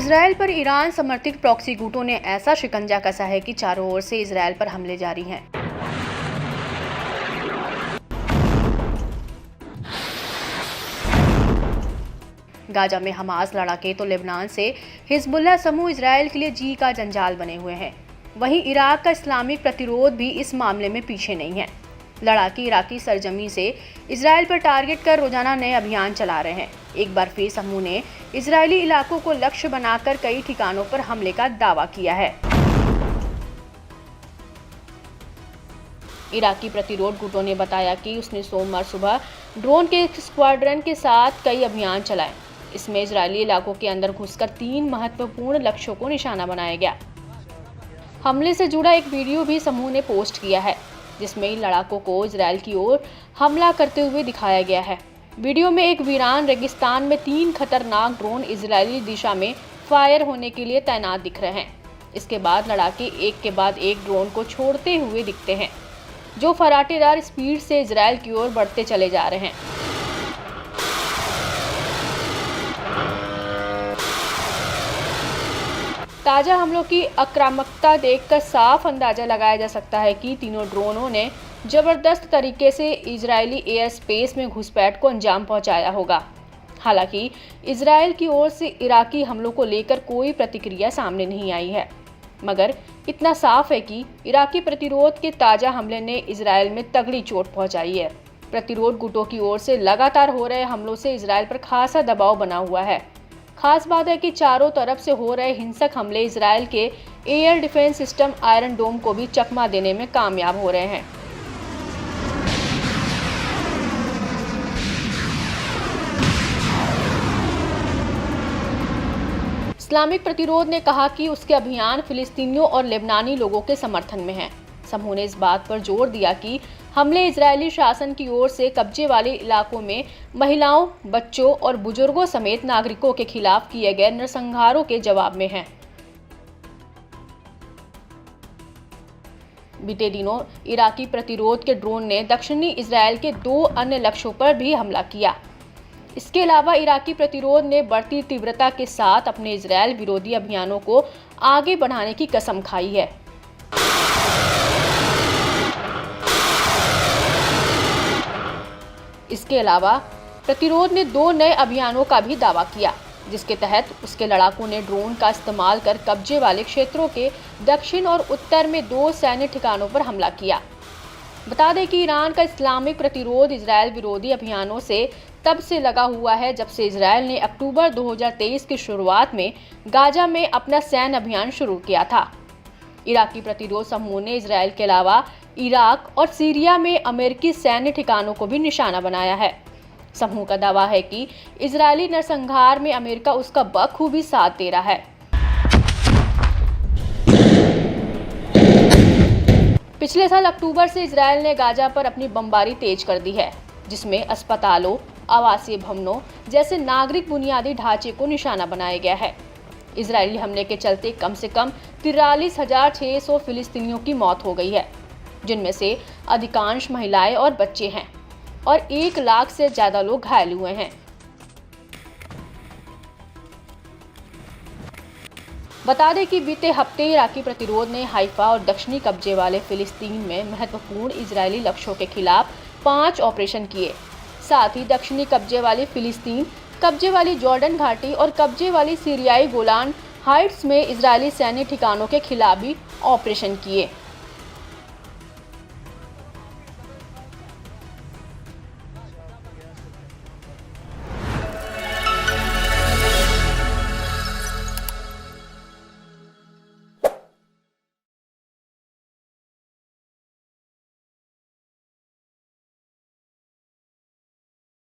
Israel पर Iran समर्थित proxy गुटों ने ऐसा शिकंजा कसा है कि चारों ओर से इजरायल पर हमले जारी हैं। गाजा में हमास लड़ाके तो लेबनान से हिजबुल्लाह समूह इजरायल के लिए जी का जंजाल बने हुए हैं। वहीं इराक का इस्लामिक प्रतिरोध भी इस मामले में पीछे नहीं है। लड़ाके इराकी सरजमी से इजरायल पर टारगेट कर रोजाना नए अभियान चला रहे हैं। एक बार फिर समूह ने इजरायली इलाकों को लक्ष्य बनाकर कई ठिकानों पर हमले का दावा किया है। इराकी प्रतिरोध गुटों ने बताया कि उसने सोमवार सुबह ड्रोन के एक स्क्वाड्रन के साथ कई अभियान चलाए। इसमें इजरायली इलाकों के अंदर घुसकर 3 महत्वपूर्ण लक्ष्यों को निशाना बनाया गया। हमले से जुड़ा एक वीडियो भी समूह ने पोस्ट किया है, जिसमें लड़ाकों को इजरायल की ओर हमला करते हुए दिखाया गया है। वीडियो में एक वीरान रेगिस्तान में 3 खतरनाक ड्रोन इजरायली दिशा में फायर होने के लिए तैनात दिख रहे हैं। इसके बाद लड़ाके एक के बाद एक ड्रोन को छोड़ते हुए दिखते हैं, जो फराटेदार स्पीड से इजरायल की ओर बढ़ते चले जा रहे हैं। ताज़ा हमलों की आक्रामकता देखकर साफ अंदाजा लगाया जा सकता है कि तीनों ड्रोनों ने जबरदस्त तरीके से इजरायली एयर स्पेस में घुसपैठ को अंजाम पहुंचाया होगा। हालांकि इजरायल की ओर से इराकी हमलों को लेकर कोई प्रतिक्रिया सामने नहीं आई है, मगर इतना साफ है कि इराकी प्रतिरोध के ताज़ा हमले ने इजरायल में तगड़ी चोट पहुंचाई है। प्रतिरोध गुटों की ओर से लगातार हो रहे हमलों से इजरायल पर खासा दबाव बना हुआ है। खास बात है कि चारों तरफ से हो रहे हिंसक हमले इजरायल के एयर डिफेंस सिस्टम आयरन डोम को भी चकमा देने में कामयाब हो रहे हैं। इस्लामिक प्रतिरोध ने कहा कि उसके अभियान फिलिस्तीनियों और लेबनानी लोगों के समर्थन में हैं। समूह ने इस बात पर जोर दिया कि हमले इजरायली शासन की ओर से कब्जे वाले इलाकों में महिलाओं, बच्चों और बुजुर्गों समेत नागरिकों के खिलाफ किए गए नरसंहारों के जवाब में हैं। बीते दिनों इराकी प्रतिरोध के ड्रोन ने दक्षिणी इजरायल के 2 अन्य लक्ष्यों पर भी हमला किया। इसके अलावा इराकी प्रतिरोध ने बढ़ती तीव्रता के साथ अपने इजरायल विरोधी अभियानों को आगे बढ़ाने की कसम खाई है। इसके अलावा प्रतिरोध ने 2 नए अभियानों का भी दावा किया, जिसके तहत उसके लड़ाकों ने ड्रोन का इस्तेमाल कर कब्जे वाले क्षेत्रों के दक्षिण और उत्तर में 2 सैन्य ठिकानों पर हमला किया। बता दें कि ईरान का इस्लामिक प्रतिरोध इजरायल विरोधी अभियानों से तब से लगा हुआ है जब से इजरायल ने अक्टूबर 2023 की शुरुआत में गाजा में अपना सैन्य अभियान शुरू किया था। इराकी प्रतिरोध समूह ने इजरायल के अलावा इराक और सीरिया में अमेरिकी सैन्य ठिकानों को भी निशाना बनाया है। समूह का दावा है कि इजरायली नरसंहार में अमेरिका उसका बखूबी साथ दे रहा है। पिछले साल अक्टूबर से इजरायल ने गाजा पर अपनी बमबारी तेज कर दी है, जिसमें अस्पतालों, आवासीय भवनों जैसे नागरिक बुनियादी ढांचे को निशाना बनाया गया है। इजरायली हमले के चलते कम से कम 43,600 फिलिस्तीनियों की मौत हो गई है, जिनमें से अधिकांश महिलाएं और बच्चे हैं और 1 लाख से ज़्यादा लोग घायल हुए हैं। बता दें कि बीते हफ्ते इराकी प्रतिरोध ने हाइफा और दक्षिणी कब्जे वाले फिलिस्तीन में महत्वपूर्ण इजरायली लक्ष्यों के खिलाफ 5 ऑपरेशन किए। साथ ही दक्षिणी कब्जे वाली फिलिस्तीन, कब्जे वाली जॉर्डन घाटी और कब्जे वाली सीरियाई गोलान हाइट्स में इजरायली सैन्य ठिकानों के खिलाफ भी ऑपरेशन किए।